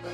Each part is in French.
Hey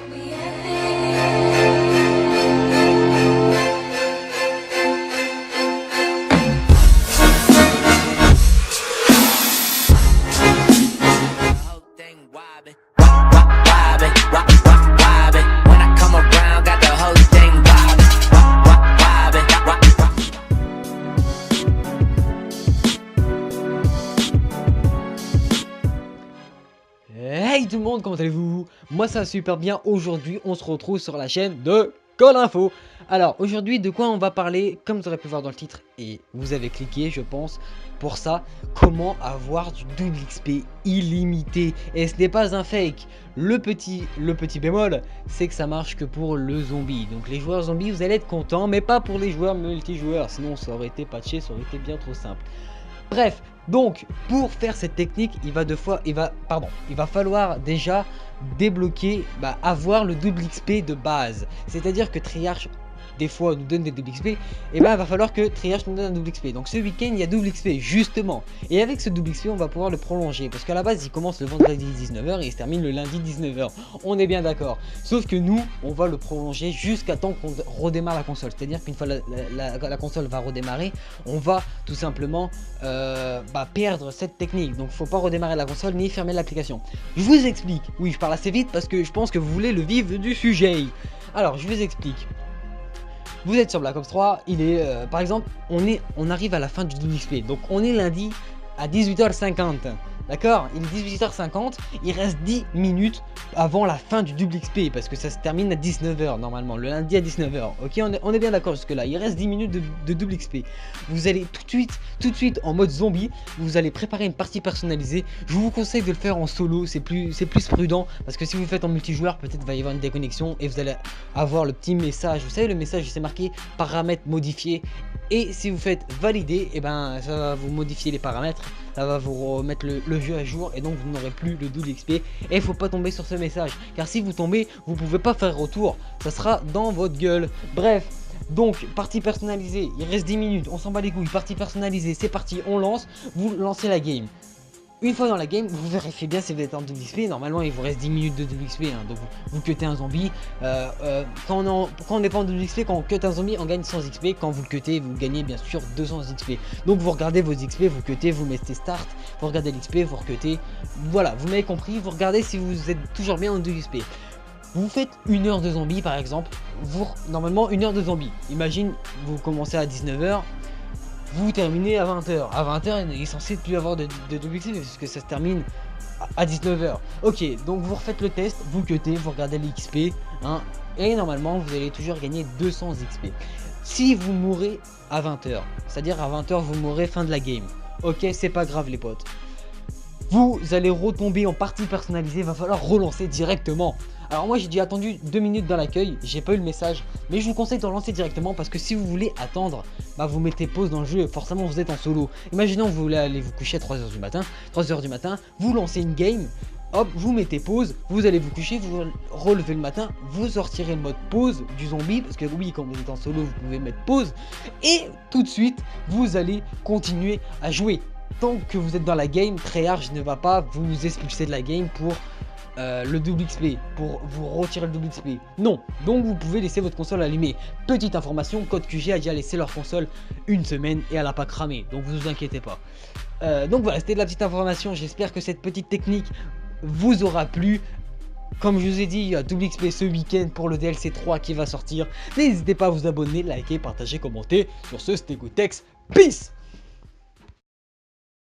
tout le monde, comment allez-vous? Moi ça va super bien. Aujourd'hui on se retrouve sur la chaîne de Colinfo. Alors aujourd'hui de quoi on va parler? Comme vous aurez pu voir dans le titre et vous avez cliqué je pense pour ça, comment avoir du double XP illimité. Et ce n'est pas un fake. Le petit bémol, c'est que ça marche que pour le zombie. Donc les joueurs zombies vous allez être contents, mais pas pour les joueurs multijoueurs. Sinon ça aurait été patché, ça aurait été bien trop simple. Bref, donc pour faire cette technique, il va falloir déjà débloquer, avoir le double XP de base. C'est-à-dire que Triarch des fois nous donne des double XP, et il va falloir que Triarch nous donne un double XP. Donc ce week-end il y a double XP justement. Et avec ce double XP on va pouvoir le prolonger. Parce qu'à la base il commence le vendredi 19h et il se termine le lundi 19h. On est bien d'accord. Sauf que nous on va le prolonger jusqu'à temps qu'on redémarre la console. C'est-à-dire qu'une fois la console va redémarrer, on va tout simplement perdre cette technique. Donc faut pas redémarrer la console ni fermer l'application. Je vous explique. Oui, je parle assez vite parce que je pense que vous voulez le vif du sujet. Alors je vous explique. Vous êtes sur Black Ops 3, il est par exemple, on arrive à la fin du double XP. Donc on est lundi à 18h50. D'accord, il est 18h50, il reste 10 minutes avant la fin du double XP parce que ça se termine à 19h normalement, le lundi à 19h. Ok, on est bien d'accord jusque là, il reste 10 minutes de double XP. Vous allez tout de suite en mode zombie, vous allez préparer une partie personnalisée. Je vous conseille de le faire en solo, c'est plus prudent parce que si vous le faites en multijoueur, peut-être va y avoir une déconnexion et vous allez avoir le petit message. Vous savez, le message c'est marqué paramètres modifiés. Et si vous faites valider, et ça va vous modifier les paramètres, ça va vous remettre le jeu à jour et donc vous n'aurez plus le double XP. Et il faut pas tomber sur ce message, car si vous tombez, vous pouvez pas faire retour, ça sera dans votre gueule. Bref, donc partie personnalisée, il reste 10 minutes, on s'en bat les couilles, partie personnalisée, c'est parti, on lance, vous lancez la game. Une fois dans la game, vous vérifiez bien si vous êtes en double XP. Normalement, il vous reste 10 minutes de double XP. Donc, vous cuttez un zombie. Quand on n'est pas en double XP, quand on cut un zombie, on gagne 100 XP. Quand vous le cuttez, vous gagnez bien sûr 200 XP. Donc, vous regardez vos XP, vous cuttez, vous mettez start. Vous regardez l'XP, vous recuttez. Voilà, vous m'avez compris. Vous regardez si vous êtes toujours bien en double XP. Vous faites une heure de zombie par exemple. Normalement, une heure de zombie. Imagine, vous commencez à 19h. Vous terminez à 20h. À 20h, il est censé plus avoir de double XP parce que ça se termine à 19h. Ok, donc vous refaites le test, vous cuttez, vous regardez l'XP, et normalement vous allez toujours gagner 200 XP. Si vous mourrez à 20h, c'est-à-dire à 20h vous mourrez fin de la game. Ok, c'est pas grave les potes. Vous allez retomber en partie personnalisée, va falloir relancer directement. Alors moi j'ai dû attendre 2 minutes dans l'accueil, j'ai pas eu le message, mais je vous conseille de relancer directement parce que si vous voulez attendre, vous mettez pause dans le jeu, forcément vous êtes en solo. Imaginons que vous voulez aller vous coucher à 3h du matin, vous lancez une game, hop, vous mettez pause, vous allez vous coucher, vous relevez le matin, vous sortirez le mode pause du zombie, parce que oui, quand vous êtes en solo, vous pouvez mettre pause, et tout de suite, vous allez continuer à jouer. Tant que vous êtes dans la game, Treyarch ne va pas vous expulser de la game pour le double XP, pour vous retirer le double XP. Non, donc vous pouvez laisser votre console allumée. Petite information, Code QG a déjà laissé leur console une semaine et elle n'a pas cramé, donc vous inquiétez pas. Donc voilà, c'était de la petite information, j'espère que cette petite technique vous aura plu. Comme je vous ai dit, il y a double XP ce week-end pour le DLC 3 qui va sortir. N'hésitez pas à vous abonner, liker, partager, commenter. Sur ce, c'était Gotex, peace.